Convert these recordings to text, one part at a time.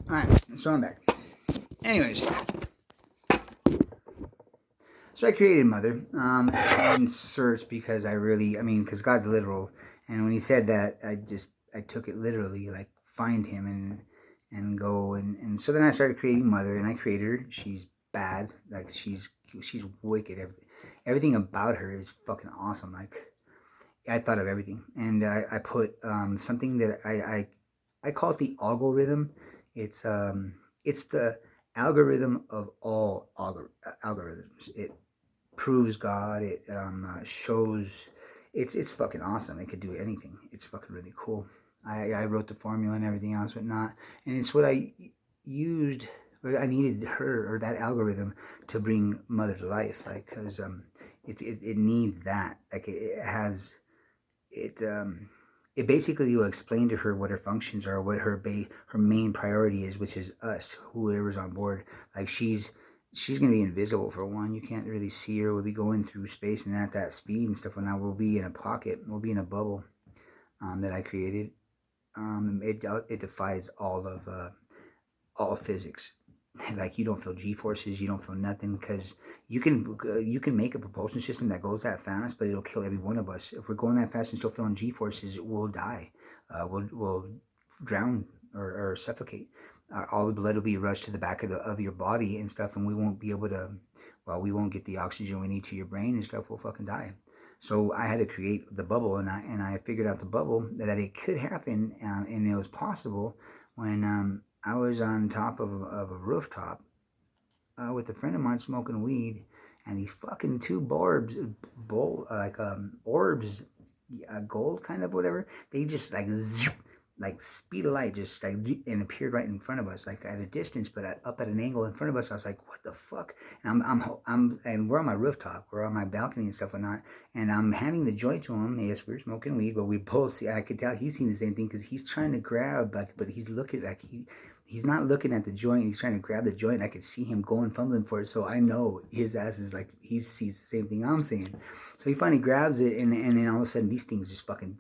Alright, so I'm back. Anyways, so I created Mother in search because because God's literal. And when he said that, I took it literally, like find him and go. And so then I started creating Mother, and I created her. She's bad. Like, she's wicked. Everything about her is fucking awesome. Like, I thought of everything. And I put something that I call it the algorithm. It's the algorithm of all algorithms. It proves God. It shows. It's fucking awesome. It could do anything. It's fucking really cool. I wrote the formula and everything else, but not. And it's what I used. I needed her or that algorithm to bring Mother to life, like, because it needs that. Like, it has it. It basically will explain to her what her functions are, what her main priority is, which is us, whoever's on board. Like, she's gonna be invisible for one. You can't really see her. We'll be going through space and at that speed and stuff. And now we'll be in a pocket. We'll be in a bubble that I created. It defies all physics. Like, you don't feel G forces. You don't feel nothing, because you can make a propulsion system that goes that fast, but it'll kill every one of us. If we're going that fast and still feeling G forces, we'll die. We'll drown or suffocate. All the blood will be rushed to the back of your body and stuff, and we won't be able to. Well, we won't get the oxygen we need to your brain and stuff. We'll fucking die. So I had to create the bubble, and I figured out the bubble that it could happen, and it was possible when I was on top of a rooftop with a friend of mine smoking weed, and these fucking two orbs, gold kind of whatever. They just like zoop, like speed of light, just like, and appeared right in front of us, like at a distance, but up at an angle in front of us. I was like, what the fuck? And and we're on my rooftop, we're on my balcony and stuff and not. And I'm handing the joint to him. Yes, we're smoking weed, but we both see. I could tell he's seen the same thing, because he's trying to grab, like, but he's looking like he's not looking at the joint. He's trying to grab the joint. I could see him going fumbling for it. So I know his ass is like, he sees the same thing I'm seeing. So he finally grabs it, and then all of a sudden these things just fucking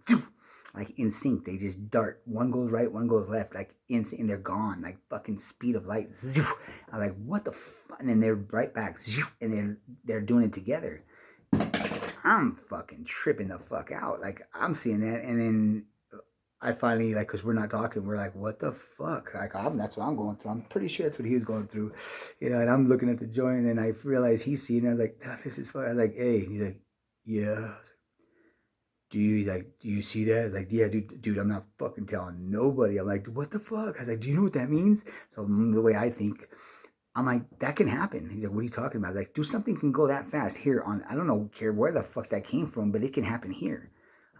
like in sync. They just dart. One goes right, one goes left, like in sync, and they're gone, like fucking speed of light. I'm like, what the fuck? And then they're right back, and then they're doing it together. I'm fucking tripping the fuck out. Like, I'm seeing that, and then I finally, like, because we're not talking, we're like, what the fuck? Like, that's what I'm going through. I'm pretty sure that's what he was going through, And I'm looking at the joint, and then I realize he's seeing it. I was like, oh, this is fun. I was like, hey. He's like, yeah. I was like, do you see that? I was like, yeah, dude, I'm not fucking telling nobody. I'm like, what the fuck? I was like, do you know what that means? So the way I think, I'm like, that can happen. He's like, what are you talking about? I was like, dude, something can go that fast here on, I don't know, care where the fuck that came from, but it can happen here.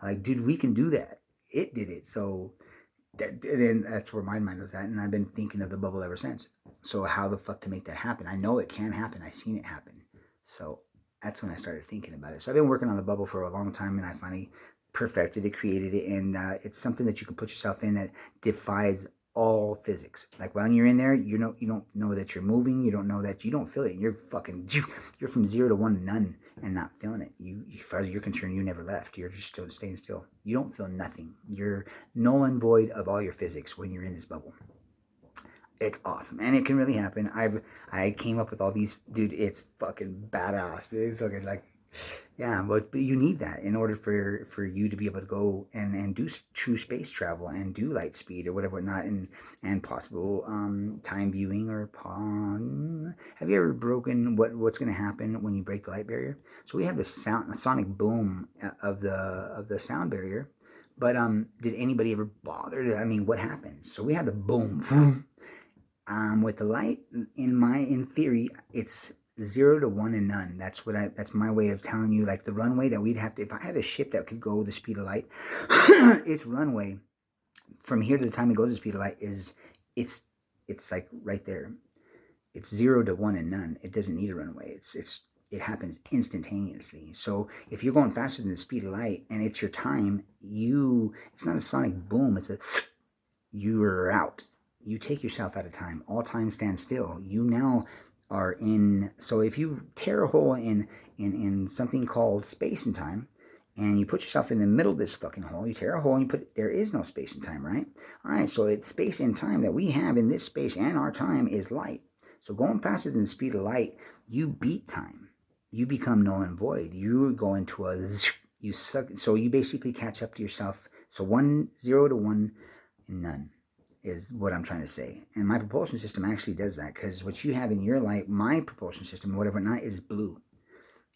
I'm like, dude, we can do that. It did it. So then that's where my mind was at, and I've been thinking of the bubble ever since. So how the fuck to make that happen? I know it can happen. I've seen it happen. So that's when I started thinking about it. So I've been working on the bubble for a long time, and I finally perfected it, created it, and it's something that you can put yourself in that defies all physics. Like, when you're in there, you don't know that you're moving. You don't know that you don't feel it. You're fucking you're from 0 to 1 none and not feeling it. As far as you're concerned, you never left. You're just still staying still. You don't feel nothing. You're null and void of all your physics when you're in this bubble. It's awesome, and it can really happen. I came up with all these, dude. It's fucking badass. It's fucking like, yeah, but you need that in order for you to be able to go and do true space travel and do light speed or whatever, not, and possible time viewing or have you ever broken what's going to happen when you break the light barrier? So we have the sonic boom of the sound barrier, but did anybody ever bother? I mean, what happens? So we had the boom. With the light, in theory, it's 0 to 1 and none. That's my way of telling you, like, the runway that we'd have to, if I had a ship that could go the speed of light, its runway from here to the time it goes the speed of light it's like right there. It's 0 to 1 and none. It doesn't need a runway. It happens instantaneously. So if you're going faster than the speed of light and it's your time, it's not a sonic boom. It's a you're out. You take yourself out of time. All time stands still. You now are in. So if you tear a hole in something called space and time, and you put yourself in the middle of this fucking hole. You tear a hole and you put, there is no space and time, right? All right, so it's space and time that we have in this space and our time is light. So going faster than the speed of light, you beat time. You become null and void. You go into a, you suck. So you basically catch up to yourself. So 0 to 1 and none is what I'm trying to say. And my propulsion system actually does that, because what you have in your light, my propulsion system, whatever not, is blue.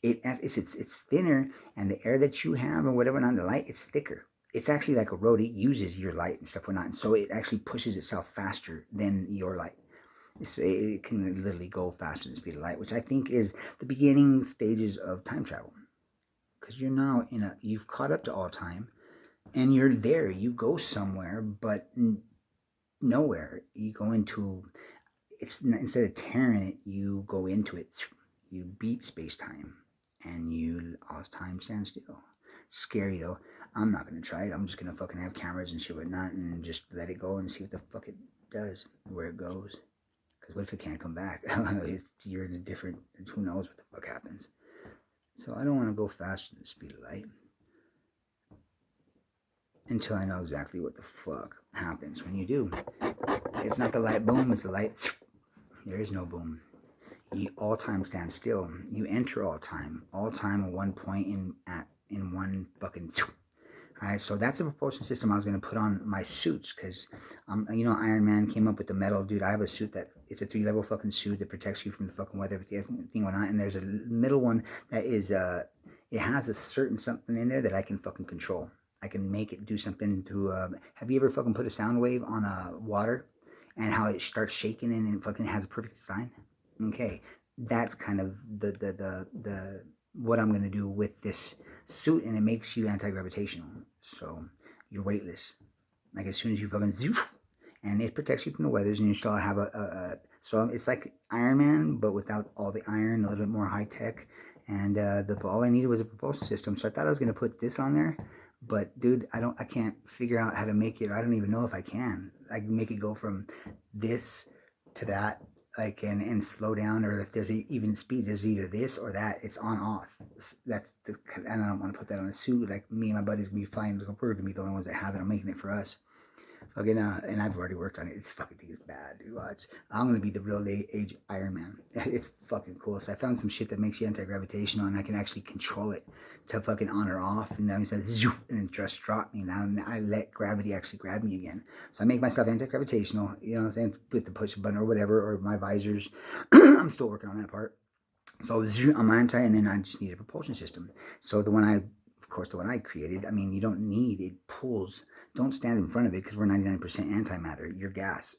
It's thinner, and the air that you have or whatever not, the light, it's thicker. It's actually like a road. It uses your light and stuff or not, and so it actually pushes itself faster than your light. It can literally go faster than the speed of light, which I think is the beginning stages of time travel, because you're now you've caught up to all time, and you're there. You go somewhere, but nowhere. You go into instead of tearing it, you go into it. You beat space time, and all time stands still. Scary though. I'm not gonna try it. I'm just gonna fucking have cameras and shit whatnot, and just let it go and see what the fuck it does, where it goes. Because what if it can't come back? You're in a different. Who knows what the fuck happens? So I don't want to go faster than the speed of light until I know exactly what the fuck happens when you do. It's not the light boom, it's the light. There is no boom. All time stands still. You enter all time. All time at one point in one fucking. Alright, so that's the propulsion system I was going to put on my suits, because, Iron Man came up with the metal. Dude, I have a suit it's a 3-level fucking suit that protects you from the fucking weather, everything whatnot, and there's a middle one that is, it has a certain something in there that I can fucking control. I can make it do something through, have you ever fucking put a sound wave on water, and how it starts shaking and it fucking has a perfect design? Okay, that's kind of the what I'm going to do with this suit, and it makes you anti-gravitational, so you're weightless. Like as soon as you fucking zoom, and it protects you from the weathers, and you still have so it's like Iron Man, but without all the iron, a little bit more high tech, and all I needed was a propulsion system. So I thought I was gonna put this on there, but dude, I can't figure out how to make it. I don't even know if I can. I can make it go from this to that, like and slow down, or if there's even speed, there's either this or that. It's on off. And I don't want to put that on a suit. Like me and my buddies gonna be flying. We're gonna be the only ones that have it. I'm making it for us. Fucking and I've already worked on it. It's fucking thing is bad, dude. Watch. I'm gonna be the real age Iron Man. It's fucking cool. So I found some shit that makes you anti-gravitational, and I can actually control it to fucking on or off. And then he says, and it just dropped me. Now I let gravity actually grab me again. So I make myself anti-gravitational. You know what I'm saying? With the push button or whatever, or my visors. I'm still working on that part. So I'm anti, and then I just need a propulsion system. So the one I created, I mean, you don't need, it pulls. Don't stand in front of it, because we're 99% antimatter. You're gas.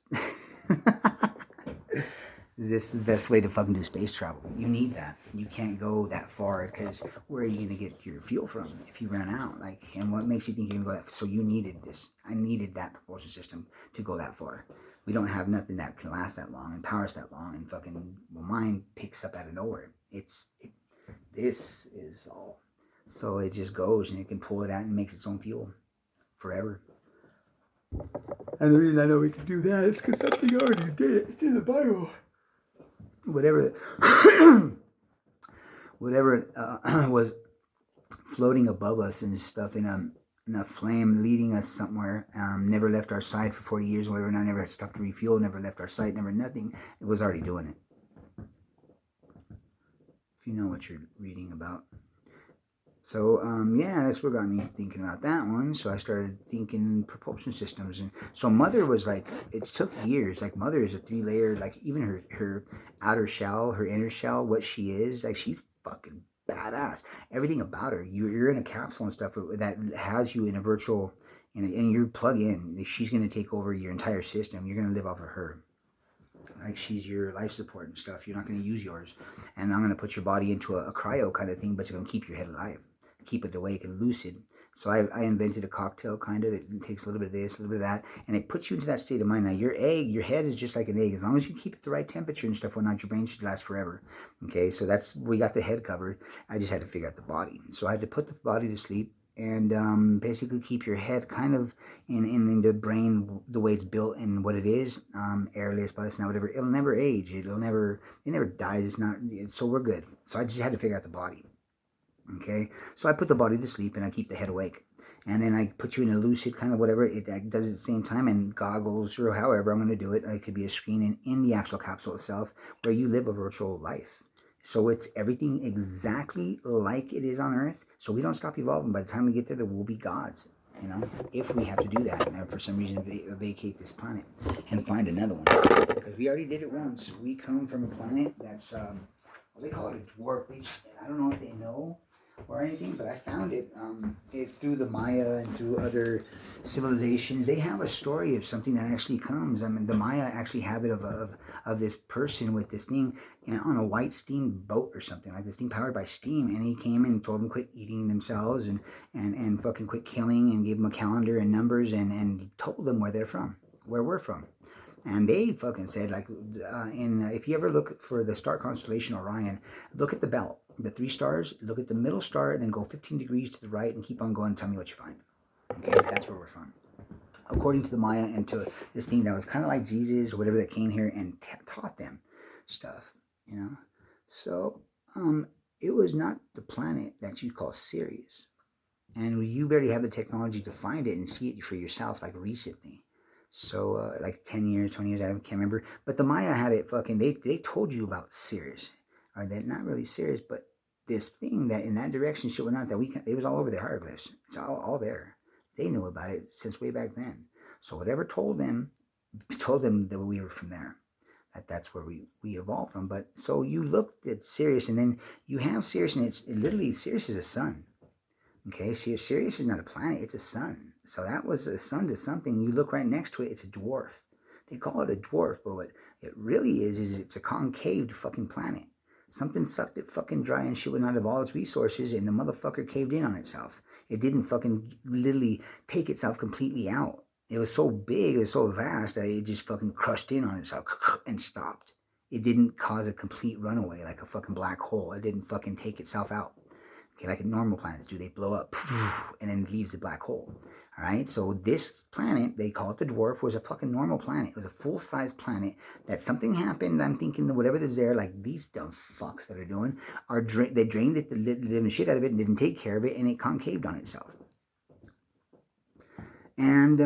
This is the best way to fucking do space travel. You need that. You can't go that far, because where are you going to get your fuel from if you run out? Like, and what makes you think you can go that far? So you needed this. I needed that propulsion system to go that far. We don't have nothing that can last that long and powers that long, and fucking, well, mine picks up out of nowhere. This is all. So it just goes, and it can pull it out and makes its own fuel forever. And the reason I know we can do that is because something already did it. It's in the Bible. Whatever was floating above us and stuff in a flame leading us somewhere, never left our side for 40 years or whatever, and I never stopped to refuel, never left our side, never nothing. It was already doing it. If you know what you're reading about. So, that's what got me thinking about that one. So I started thinking propulsion systems. And so Mother was like, it took years. Like Mother is a 3-layer, like even her outer shell, her inner shell, what she is, like she's fucking badass. Everything about her, you're in a capsule and stuff that has you in a virtual, and you plug in. She's going to take over your entire system. You're going to live off of her. Like she's your life support and stuff. You're not going to use yours. And I'm going to put your body into a cryo kind of thing, but you're going to keep your head alive. Keep it awake and lucid. So I invented a cocktail kind of. It takes a little bit of this, a little bit of that, and it puts you into that state of mind. Now your head is just like an egg. As long as you keep it the right temperature and stuff, whatnot, your brain should last forever. Okay, so we got the head covered. I just had to figure out the body. So I had to put the body to sleep and basically keep your head kind of in the brain the way it's built and what it is, airless, but it's not whatever. It'll never age. It never dies. It's not. So we're good. So I just had to figure out the body. Okay, so I put the body to sleep and I keep the head awake. And then I put you in a lucid kind of whatever. It does it at the same time, and goggles or however I'm going to do it. It could be a screen in the actual capsule itself where you live a virtual life. So it's everything exactly like it is on Earth. So we don't stop evolving. By the time we get there will be gods. You know, if we have to do that, and for some reason vacate this planet and find another one, because we already did it once. We come from a planet that's well, they call it a dwarf. I don't know if they know or anything, but I found it through the Maya and through other civilizations. They have a story of something that actually comes. I mean, the Maya actually have it of this person with this thing on a white steam boat or something like this thing powered by steam, and he came and told them quit eating themselves and fucking quit killing, and gave them a calendar and numbers and told them where they're from, where we're from. And they fucking said, like, if you ever look for the star constellation Orion, look at the belt, the 3 stars, look at the middle star, then go 15 degrees to the right and keep on going and tell me what you find. Okay, that's where we're from. According to the Maya and to this thing that was kind of like Jesus or whatever that came here and taught them stuff, you know. So it was not the planet that you call Sirius. And you barely have the technology to find it and see it for yourself, like recently. So, like 10 years, 20 years, I can't remember. But the Maya had it fucking, they told you about Sirius. Or that not really Sirius, but this thing that in that direction, shit went out that it was all over their hieroglyphs. It's all there. They knew about it since way back then. So whatever told them that we were from there. That's where we evolved from. But so you looked at Sirius, and then you have Sirius, and literally Sirius is a sun. Okay, so Sirius is not a planet, it's a sun. So that was a sun to something. You look right next to it, it's a dwarf. They call it a dwarf, but what it really is it's a concaved fucking planet. Something sucked it fucking dry and shit went out of all its resources, and the motherfucker caved in on itself. It didn't fucking literally take itself completely out. It was so big, it was so vast that it just fucking crushed in on itself and stopped. It didn't cause a complete runaway like a fucking black hole. It didn't fucking take itself out. Okay, like normal planets do, they blow up and then leaves the black hole. All right, so this planet, they call it the dwarf, was a fucking normal planet. It was a full-size planet that something happened. I'm thinking that whatever is there, like these dumb fucks that are doing, they drained it, the living shit out of it, and didn't take care of it, and it concaved on itself. And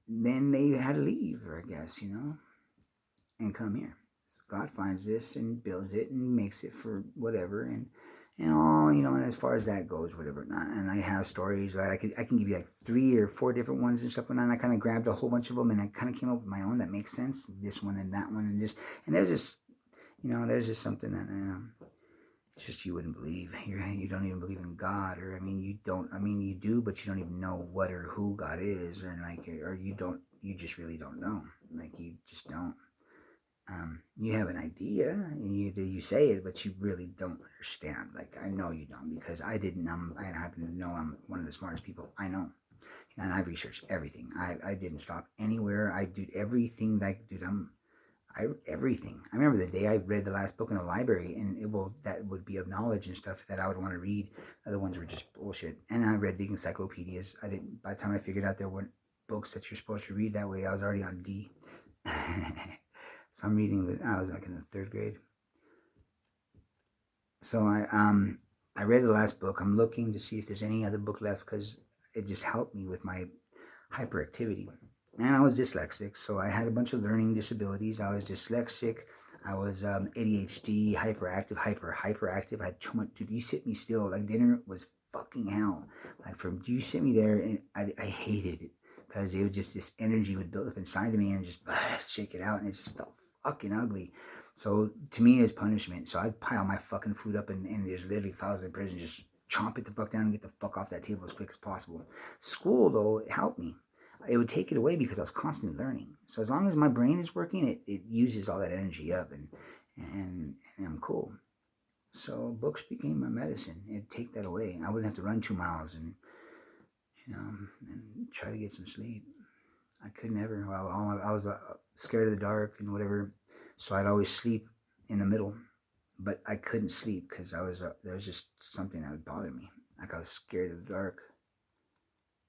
then they had to leave, I guess, and come here. So God finds this and builds it and makes it for whatever, and all, and as far as that goes, whatever. And I have stories that I can give you like 3 or 4 different ones and stuff. And I kind of grabbed a whole bunch of them, and I kind of came up with my own that makes sense. This one and that one and this, and there's just something that just you wouldn't believe. You don't even believe in God, or you do, but you don't even know what or who God is, or you just really don't know. Like you just don't. You have an idea, you say it, but you really don't understand. Like, I know you don't, because I didn't. I happen to know I'm one of the smartest people I know, and I've researched everything. I didn't stop anywhere. I did everything. Everything. I remember the day I read the last book in the library, and that would be of knowledge and stuff that I would want to read. Other ones were just bullshit. And I read the encyclopedias. By the time I figured out there weren't books that you're supposed to read that way, I was already on D. So I'm reading. I was like in the 3rd grade. So I read the last book. I'm looking to see if there's any other book left, because it just helped me with my hyperactivity. And I was dyslexic, so I had a bunch of learning disabilities. I was dyslexic. I was ADHD, hyperactive, hyperactive. I had too much. Dude, you sit me still. Like, dinner was fucking hell. Like, you sit me there, and I hated it, because it was just, this energy would build up inside of me and just shake it out, and it just felt fucking ugly. So to me, it's punishment. So I'd pile my fucking food up and just literally, if I was in prison, just chomp it the fuck down and get the fuck off that table as quick as possible. School, though, it helped me. It would take it away because I was constantly learning. So as long as my brain is working, it uses all that energy up, and I'm cool. So books became my medicine. It'd take that away. I wouldn't have to run 2 miles and try to get some sleep. I could never. Well, I was scared of the dark and whatever, so I'd always sleep in the middle. But I couldn't sleep because there was just something that would bother me. Like, I was scared of the dark.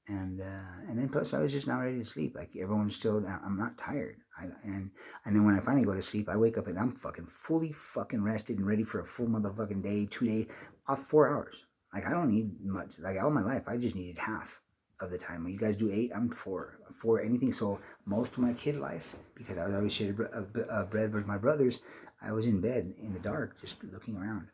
And then plus I was just not ready to sleep. Like, everyone's still, I'm not tired. And then when I finally go to sleep, I wake up and I'm fucking fully fucking rested and ready for a full motherfucking day, 2 day, off 4 hours. Like, I don't need much. Like, all my life, I just needed half of the time. When you guys do 8, I'm 4. For anything. So, most of my kid life, because I was always sharing bread with my brothers, I was in bed in the dark, just looking around.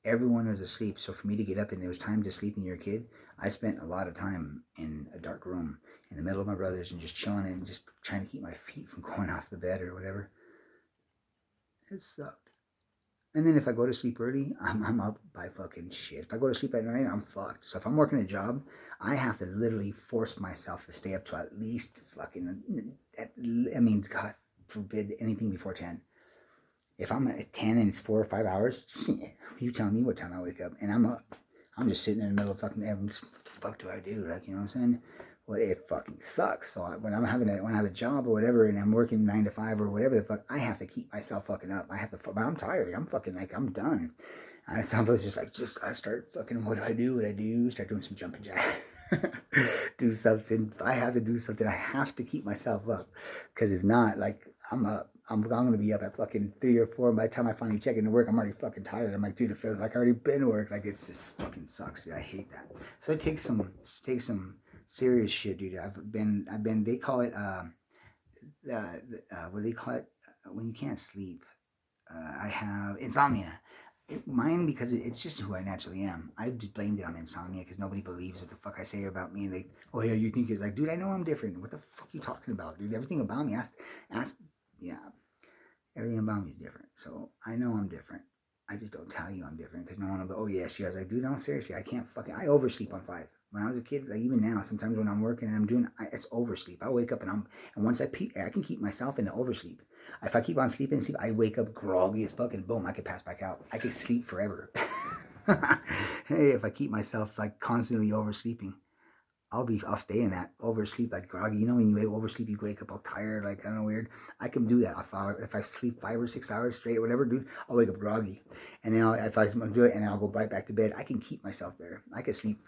Everyone was asleep. So, for me to get up and it was time to sleep when you're a kid, I spent a lot of time in a dark room in the middle of my brothers and just chilling and just trying to keep my feet from going off the bed or whatever. It sucked. And then if I go to sleep early, I'm up by fucking shit. If I go to sleep at night, I'm fucked. So if I'm working a job, I have to literally force myself to stay up to at least fucking, I mean, God forbid anything before 10. If I'm at 10 and it's 4 or 5 hours, you tell me what time I wake up. And I'm up. I'm just sitting in the middle of fucking, what the fuck do I do? Like, you know what I'm saying? Well, it fucking sucks. So when I have a job or whatever, and I'm working 9 to 5 or whatever the fuck, I have to keep myself fucking up. I have to. But I'm tired. I'm fucking like I'm done. And sometimes I start fucking. What do I do? What I do? Start doing some jumping jacks. Do something. If I have to do something, I have to keep myself up. Because if not, like I'm up. I'm gonna be up at fucking 3 or 4. And by the time I finally check into work, I'm already fucking tired. I'm like, dude, it feels like I already been to work. Like it's just fucking sucks, dude. I hate that. So it takes some serious shit, dude. I've been. They call it. What do they call it when you can't sleep? I have insomnia. Mine because it's just who I naturally am. I just blamed it on insomnia because nobody believes what the fuck I say about me. And they, oh yeah, you think it's like, dude, I know I'm different. What the fuck are you talking about, dude? Everything about me, yeah, everything about me is different. So I know I'm different. I just don't tell you I'm different because no one will go, oh yes, she was like, dude, no, seriously, I oversleep on 5. When I was a kid, like even now, sometimes when I'm working and I'm doing, it's oversleep. I wake up and once I can keep myself in the oversleep. If I keep on sleeping, I wake up groggy as fucking boom, I could pass back out. I could sleep forever. Hey, if I keep myself like constantly oversleeping. I'll stay in that oversleep like groggy. You know when you oversleep, you wake up all tired, like I don't know, weird. I can do that. If I sleep 5 or 6 hours straight, or whatever, dude, I'll wake up groggy, and then if I do it, and I'll go right back to bed. I can keep myself there. I could sleep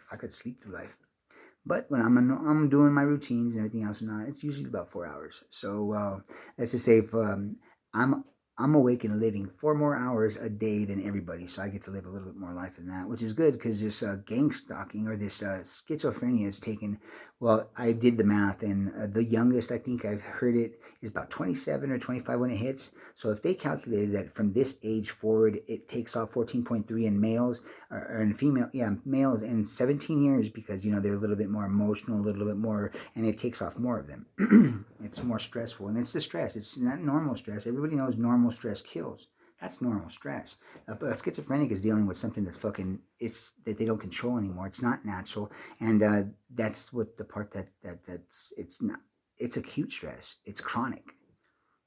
through life. But when I'm doing my routines and everything else, and it's usually about 4 hours. So let's just say if I'm I'm awake and living 4 more hours a day than everybody, so I get to live a little bit more life than that, which is good because this gang stalking or this schizophrenia is taken. Well, I did the math, and the youngest I think I've heard it is about 27 or 25 when it hits. So if they calculated that from this age forward, it takes off 14.3 in males or in female, yeah, males in 17 years because they're a little bit more emotional, a little bit more, and it takes off more of them. It's more stressful, and it's the stress. It's not normal stress. Everybody knows normal stress kills. That's normal stress. But a schizophrenic is dealing with something that's it's that they don't control anymore. It's not natural, and that's what the part it's not. It's acute stress. It's chronic.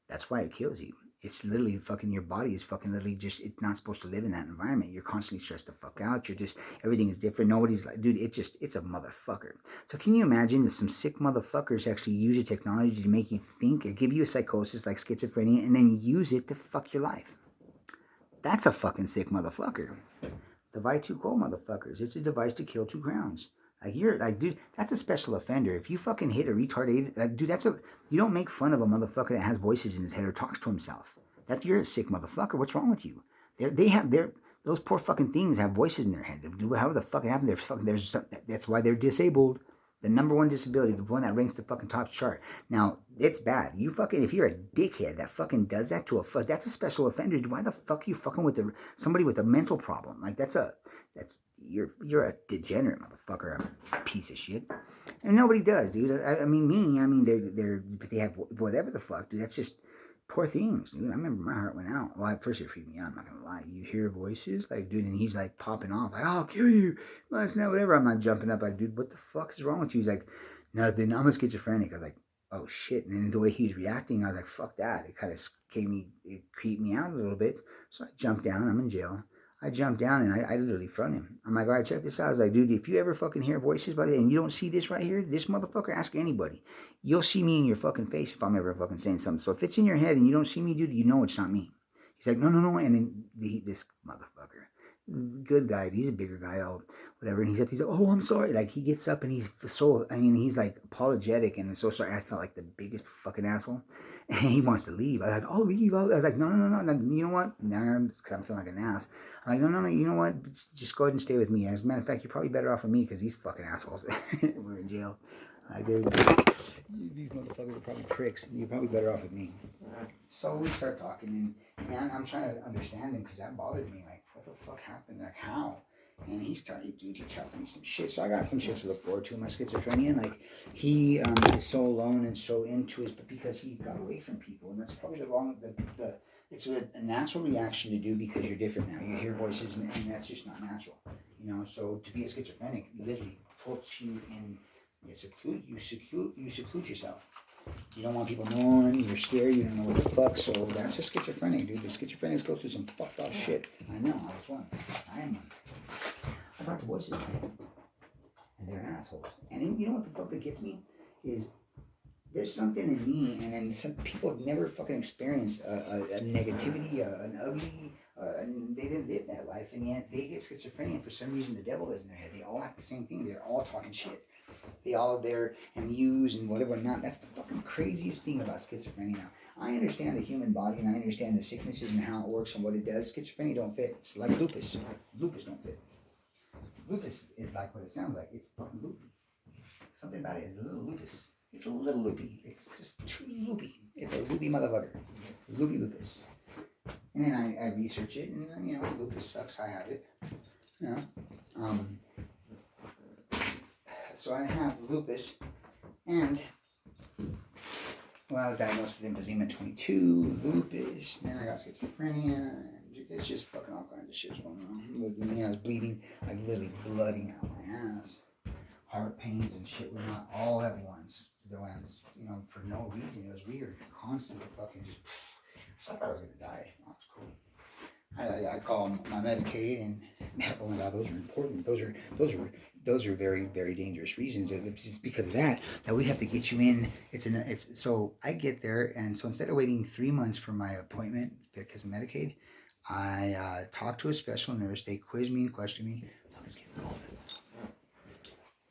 That's why it kills you. It's literally fucking your body is fucking literally just, it's not supposed to live in that environment. You're constantly stressed the fuck out. Everything is different. Nobody's like, dude, it's a motherfucker. So can you imagine that some sick motherfuckers actually use a technology to make you think or give you a psychosis like schizophrenia and then use it to fuck your life? That's a fucking sick motherfucker. The Vi2Go motherfuckers. It's a device to kill 2 crowns. Dude, that's a special offender. If you fucking hit a retarded, dude, you don't make fun of a motherfucker that has voices in his head or talks to himself. You're a sick motherfucker. What's wrong with you? Those poor fucking things have voices in their head. They do however the fuck it happened. That's why they're disabled. The number 1 disability, the one that ranks the fucking top chart. Now, it's bad. If you're a dickhead that fucking does that that's a special offender. Why the fuck are you fucking with somebody with a mental problem? Like you're a degenerate motherfucker, a piece of shit. And nobody does, dude. They have whatever the fuck, dude. That's just poor things, dude. I remember my heart went out. Well, at first it freaked me out. I'm not gonna lie. You hear voices, like, dude, and he's like popping off, like, I'll kill you. Last night, whatever. I'm not jumping up, like, dude, what the fuck is wrong with you? He's like, nothing. I'm a schizophrenic. I was like, oh shit. And then the way he was reacting, I was like, fuck that. It kind of creeped me out a little bit. So I jumped down. I'm in jail. I jumped down and I literally front him. I'm like, all right, check this out. I was like, dude, if you ever fucking hear voices by the and you don't see this right here, this motherfucker, ask anybody. You'll see me in your fucking face if I'm ever fucking saying something. So if it's in your head and you don't see me, dude, you know it's not me. He's like, no. And then this motherfucker, good guy, he's a bigger guy, whatever. And he's like, oh, I'm sorry. Like he gets up and he's like apologetic and so sorry. I felt like the biggest fucking asshole. And he wants to leave. I was like, oh, leave. I was like, no. You know what? Nah, because I'm feeling like an ass. I'm like, no. You know what? Just go ahead and stay with me. As a matter of fact, you're probably better off with me because these fucking assholes. We're in jail. Like, these motherfuckers are probably pricks. You're probably better off with me. So we start talking, and I'm trying to understand him because that bothered me. Like, what the fuck happened? Like, how? And he tells me some shit. So I got some shit to look forward to in my schizophrenia. And like, he is so alone and so into his, but because he got away from people, and that's probably it's a natural reaction to do because you're different now. You hear voices, and that's just not natural, you know. So to be a schizophrenic literally puts you in. You seclude yourself. You don't want people knowing, you're scared, you don't know what the fuck, so that's a schizophrenic, dude. The schizophrenics go through some fucked up shit. I know, I was one. I am one. I talk to voices, man, and they're assholes. And then, you know what the fuck that gets me? Is there's something in me, and then some people have never fucking experienced a negativity, an ugly, and they didn't live that life, and yet they get schizophrenia, and for some reason the devil lives in their head. They all act the same thing, they're all talking shit. They all there and use and whatever not. That's the fucking craziest thing about schizophrenia now. I understand the human body and I understand the sicknesses and how it works and what it does. Schizophrenia don't fit. It's like lupus. Lupus don't fit. Lupus is like what it sounds like. It's fucking loopy. Something about it is a little lupus. It's a little loopy. It's just too loopy. It's a loopy motherfucker. Loopy lupus. And then I research it and you know, lupus sucks. I have it. You know. So I have lupus, and I was diagnosed with emphysema 22, lupus, then I got schizophrenia, and it's just fucking all kinds of shit going on with me. I was bleeding, like literally blooding out my ass. Heart pains and shit were not all at once. They went, you know, for no reason. It was weird. Constantly fucking just. So I thought I was gonna die. That was cool. I call my Medicaid, and oh my god, those are important. Those are very, very dangerous reasons. It's because of that we have to get you in. It's so I get there, and so instead of waiting 3 months for my appointment because of Medicaid, I talk to a special nurse. They quiz me and question me.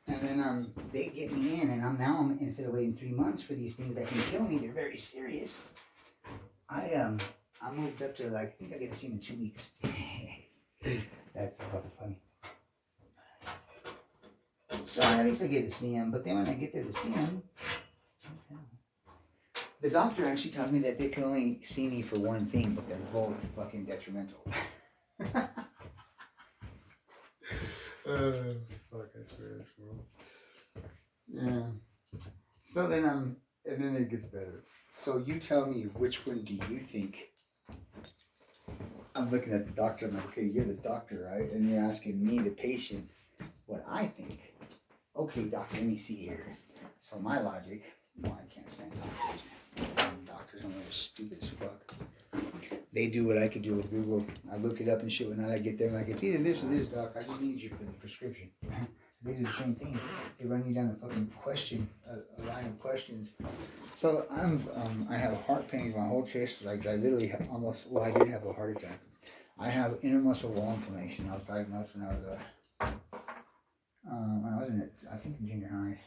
And then they get me in, and I'm instead of waiting 3 months for these things that can kill me, they're very serious. I moved up to like, I think I get to see him in 2 weeks. That's fucking funny. So at least I get to see him, but then when I get there to see him, the doctor actually tells me that they can only see me for one thing, but they're both fucking detrimental. Fuck, I swear that's wrong. Yeah. So then and then it gets better. So you tell me, which one do you think? I'm looking at the doctor. I'm like, okay, you're the doctor, right? And you're asking me, the patient, what I think. Okay, doctor, let me see here. So my logic, well, I can't stand doctors. Doctors are stupid as fuck. They do what I could do with Google. I look it up and shit. When I get there, I'm like, it's either this or this, doc. I just need you for the prescription. They do the same thing. They run you down a fucking question, a line of questions. So I have heart pains. My whole chest, like I literally have almost. Well, I did have a heart attack. I have intermuscular wall inflammation. I was diagnosed when I was I think in junior high.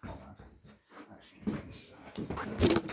Hold on.